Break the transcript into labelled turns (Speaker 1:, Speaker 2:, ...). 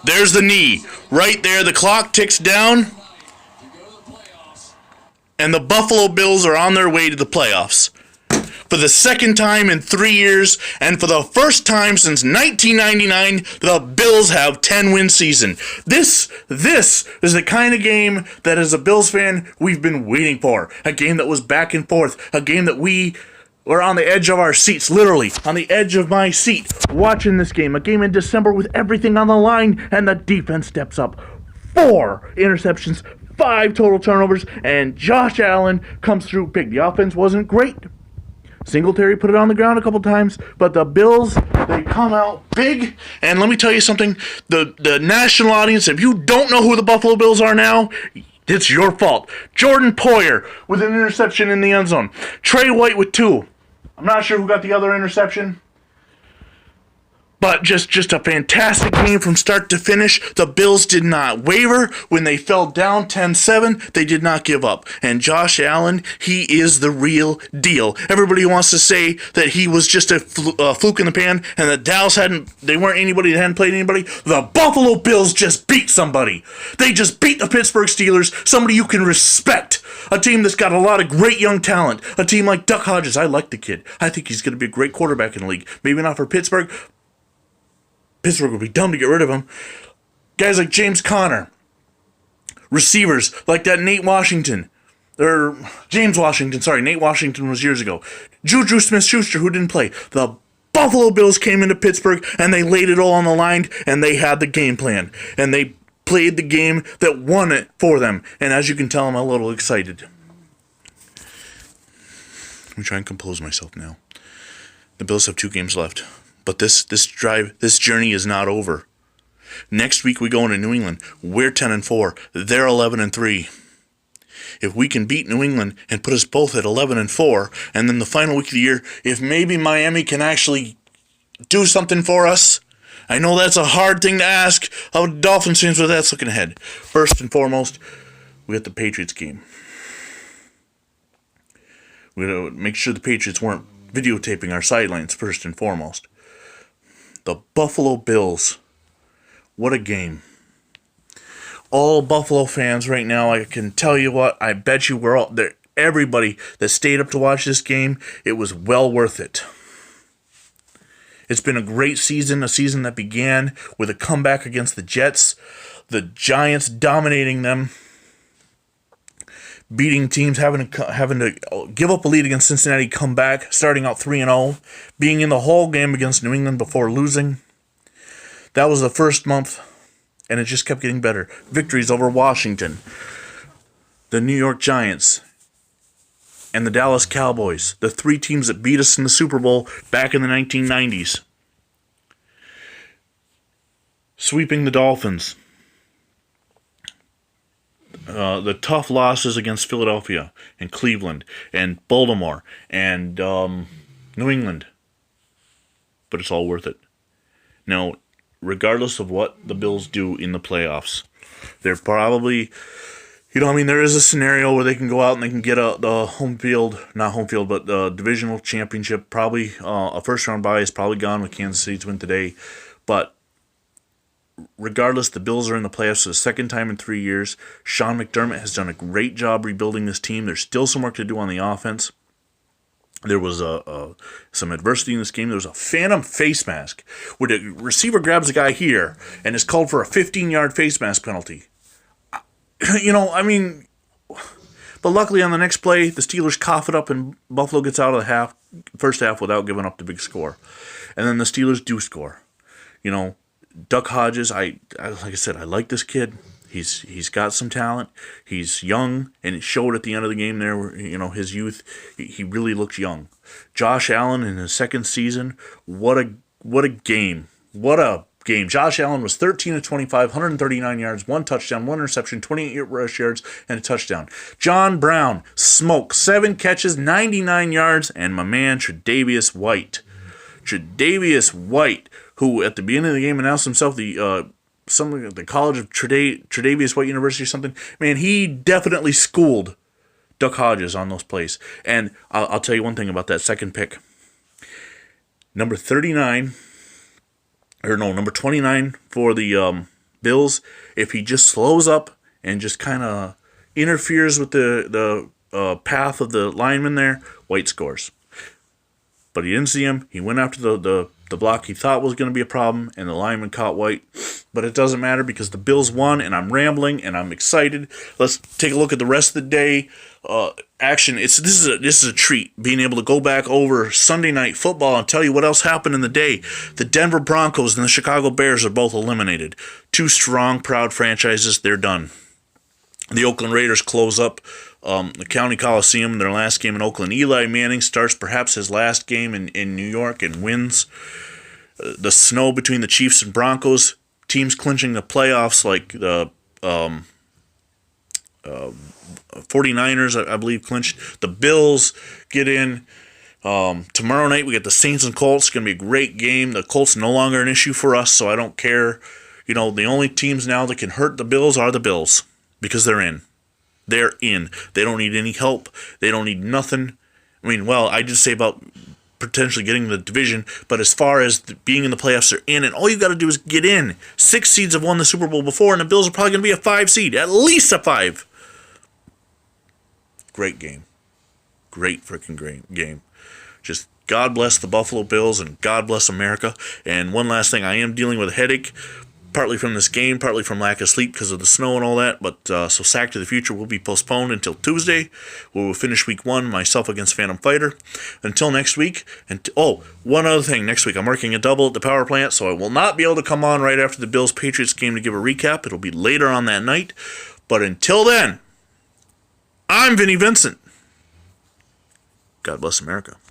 Speaker 1: There's the knee. Right there, the clock ticks down. And the Buffalo Bills are on their way to the playoffs. For the second time in 3 years, and for the first time since 1999, the Bills have 10-win season. This is the kind of game that, as a Bills fan, we've been waiting for. A game that was back and forth. A game that we were on the edge of our seats, literally, on the edge of my seat, watching this game. A game in December with everything on the line, and the defense steps up. 4 interceptions, 5 total turnovers, and Josh Allen comes through big. The offense wasn't great. Singletary put it on the ground a couple times, but the Bills, they come out big. And let me tell you something, the national audience, if you don't know who the Buffalo Bills are now, it's your fault. Jordan Poyer with an interception in the end zone. Trey White with 2. I'm not sure who got the other interception. But just a fantastic game from start to finish. The Bills did not waver. When they fell down 10-7, they did not give up. And Josh Allen, he is the real deal. Everybody wants to say that he was just a fluke in the pan and that Dallas they weren't anybody that hadn't played anybody. The Buffalo Bills just beat somebody. They just beat the Pittsburgh Steelers, somebody you can respect. A team that's got a lot of great young talent. A team like Duck Hodges. I like the kid. I think he's going to be a great quarterback in the league. Maybe not for Pittsburgh. Pittsburgh would be dumb to get rid of him. Guys like James Conner. Receivers like that Nate Washington. Or James Washington, sorry. Nate Washington was years ago. Juju Smith-Schuster, who didn't play. The Buffalo Bills came into Pittsburgh and they laid it all on the line and they had the game plan. And they played the game that won it for them. And as you can tell, I'm a little excited. Let me try and compose myself now. The Bills have 2 games left. But this journey is not over. Next week we go into New England. We're 10-4. They're 11-3. If we can beat New England and put us both at 11-4, and then the final week of the year, if maybe Miami can actually do something for us, I know that's a hard thing to ask of Dolphins fans, but that's looking ahead. First and foremost, we got the Patriots game. We got to make sure the Patriots weren't videotaping our sidelines first and foremost. The Buffalo Bills. What a game. All Buffalo fans right now, I can tell you what, I bet you we're all there. Everybody that stayed up to watch this game, it was well worth it. It's been a great season, a season that began with a comeback against the Jets, the Giants dominating them, beating teams, having to give up a lead against Cincinnati, come back, starting out 3-0, being in the whole game against New England before losing. That was the first month, and it just kept getting better. Victories over Washington, the New York Giants, and the Dallas Cowboys, the 3 teams that beat us in the Super Bowl back in the 1990s. Sweeping the Dolphins. The tough losses against Philadelphia and Cleveland and Baltimore and New England. But it's all worth it. Now, regardless of what the Bills do in the playoffs, they're probably, there is a scenario where they can go out and they can get the divisional championship. Probably a first-round bye is probably gone with Kansas City's win today. But regardless, the Bills are in the playoffs for the second time in 3 years. Sean McDermott has done a great job rebuilding this team. There's still some work to do on the offense. There was some adversity in this game. There was a phantom face mask where the receiver grabs a guy here and is called for a 15-yard face mask penalty. But luckily on the next play, the Steelers cough it up and Buffalo gets out of the first half without giving up the big score. And then the Steelers do score. Duck Hodges, like I said, I like this kid. He's got some talent. He's young, and it showed at the end of the game there. Where, his youth. He really looks young. Josh Allen in his second season. What a game! What a game! Josh Allen was 13 of 25, 139 yards, 1 touchdown, 1 interception, 28 rush yards, and a touchdown. John Brown smoked 7 catches, 99 yards, and my man Tre'Davious White. Who at the beginning of the game announced himself the College of Tre'Davious White University or something. Man, he definitely schooled Duck Hodges on those plays. And I'll tell you one thing about that second pick. Number 29 for the Bills, if he just slows up and just kind of interferes with the path of the lineman there, White scores. But he didn't see him. He went after the block he thought was going to be a problem, and the lineman caught White. But it doesn't matter because the Bills won, and I'm rambling, and I'm excited. Let's take a look at the rest of the day. Action. This is a treat, being able to go back over Sunday Night Football and tell you what else happened in the day. The Denver Broncos and the Chicago Bears are both eliminated. Two strong, proud franchises. They're done. The Oakland Raiders close up the County Coliseum, their last game in Oakland. Eli Manning starts perhaps his last game in New York and wins. The snow between the Chiefs and Broncos, teams clinching the playoffs like the 49ers, I believe, clinched. The Bills get in. Tomorrow night we get the Saints and Colts. It's going to be a great game. The Colts no longer an issue for us, so I don't care. The only teams now that can hurt the Bills are the Bills because they're in. They're in. They don't need any help. They don't need nothing. I mean, well, I did say about potentially getting the division, but as far as being in the playoffs, they're in, and all you got to do is get in. 6 seeds have won the Super Bowl before, and the Bills are probably going to be a 5 seed, at least a 5. Great game. Great freaking great game. Just God bless the Buffalo Bills, and God bless America. And one last thing, I am dealing with a headache, partly from this game, partly from lack of sleep because of the snow and all that. But so Sack to the Future will be postponed until Tuesday. We will finish week 1, myself against Phantom Fighter. Until next week. And one other thing. Next week I'm working a double at the power plant, so I will not be able to come on right after the Bills-Patriots game to give a recap. It'll be later on that night. But until then, I'm Vinny Vincent. God bless America.